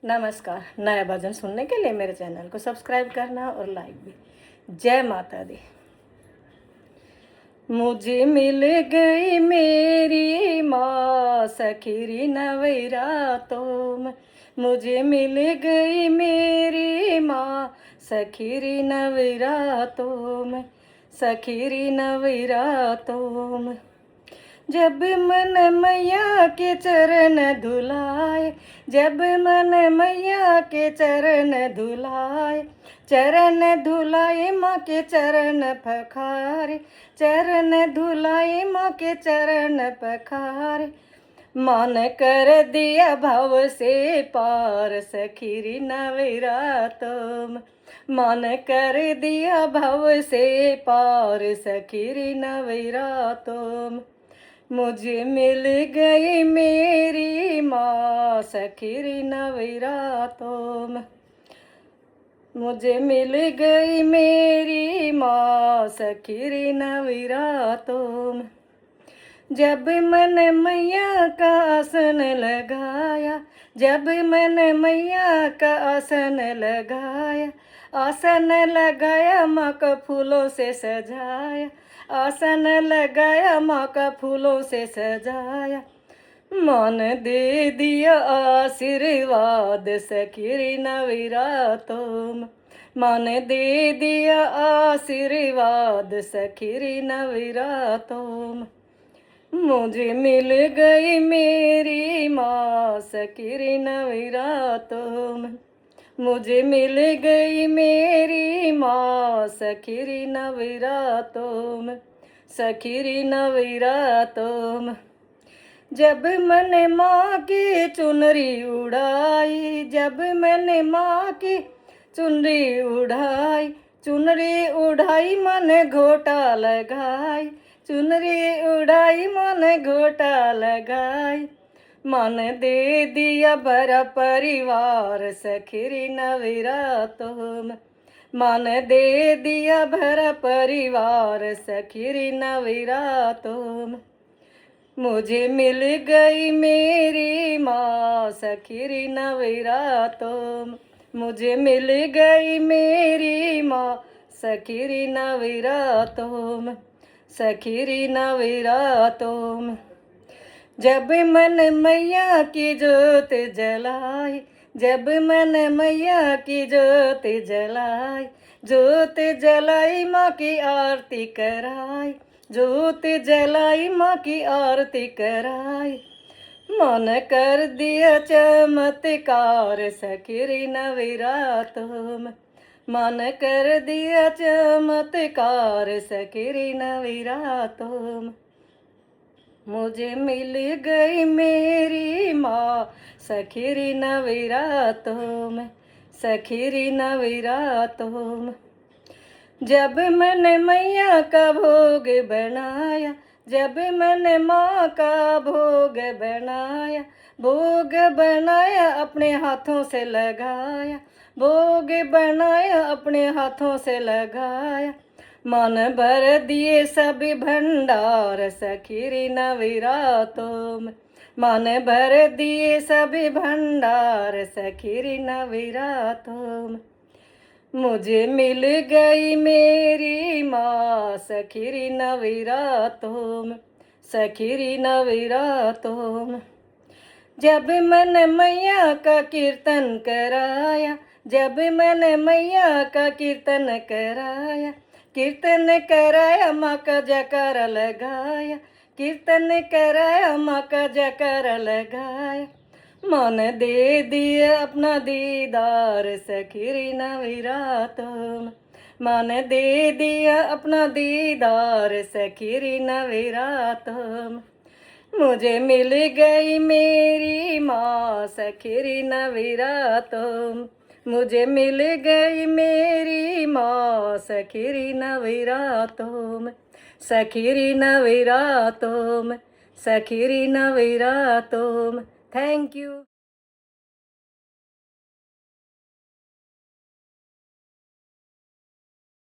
नमस्कार। नया भजन सुनने के लिए मेरे चैनल को सब्सक्राइब करना और लाइक भी। जय माता दी। मुझे मिल गई मेरी माँ सखीरी नवरातों में। मुझे मिल गई मेरी माँ सखीरी नवरातों में, सखीरी नवरातों में। जब मन मैया के चरण धुलाए, जब मन मैया के चरण धुलाए, चरण धुलाए माँ के चरण पखारे, चरण धुलाए माँ के चरण पखारे। मन कर दिया भव से पार सखीरी नवरातों में। मन कर दिया भव से पार सखीरी नवरातों में। मुझे मिल गई मेरी माँ सखीरी नवरातों में। मुझे मिल गई मेरी माँ सखीरी नवरातों में। जब मन मैया का आसन लगाया, जब मन मैया का आसन लगाया, आसन लगाया माँ का फूलों से सजाया, आसन लगाया माँ का फूलों से सजाया। मन दे दिया आशीर्वाद सखीरी नवरातों में। मन दे दिया आशीर्वाद सखीरी नवरातों में। मुझे मिल गई मेरी माँ सखीरी नवरातों में। मुझे मिल गई मेरी माँ सखीरी नवरातों में, सखीरी नवरातों में। जब मैंने माँ की चुनरी उड़ाई, जब मैंने माँ की चुनरी उड़ाई, चुनरी उड़ाई मन घोटा लगाई, चुनरी उड़ाई मन घोटा लगाई। मन दे दिया भरा परिवार सखीरी नवरातों में। मन दे दिया भरा परिवार सखीरी नवरातों में। मुझे मिल गई मेरी माँ सखीरी नवरातों में। मुझे मिल गई मेरी माँ सखीरी नवरातों में, सखीरी नवरातों में। जब मन मैया की जोत जलाई, जब मन मैया की जोत जलाई, जोत जलाई माँ की आरती कराई, जोत जलाई माँ की आरती कराई। मन कर दिया चमत्कार सखीरी नवरातों में। मन कर दिया चमत्कार सखीरी नवरातों में। मुझे मिल गई मेरी माँ सखीरी नवरातों में, सखीरी नवरातों में। जब मैंने मैया का भोग बनाया, जब मैंने माँ का भोग बनाया, भोग बनाया अपने हाथों से लगाया, भोग बनाया अपने हाथों से लगाया। मन भर दिए सभी भंडार सखीरी नवरातों में। मन भर दिए सभी भंडार सखीरी नवरातों में। मुझे मिल गई मेरी माँ सखीरी नवरातों में, सखीरी नवरातों में। जब मैंने मैया का कीर्तन कराया, जब मैंने मैया का कीर्तन कराया, कीर्तन कराया माँ का जयकारा लगाया, कीर्तन कराया माँ का जयकारा लगाया। मन दे दिया अपना दीदार सखीरी नवरातों में। मन दे दिया अपना दीदार सखीरी नवरातों में। मुझे मिल गई मेरी माँ सखीरी नवरातों में। मुझे मिल गई मेरी माँ सखीरी नवरातों में, सखीरी नवरातों में, सखीरी नवरातों में। Thank you.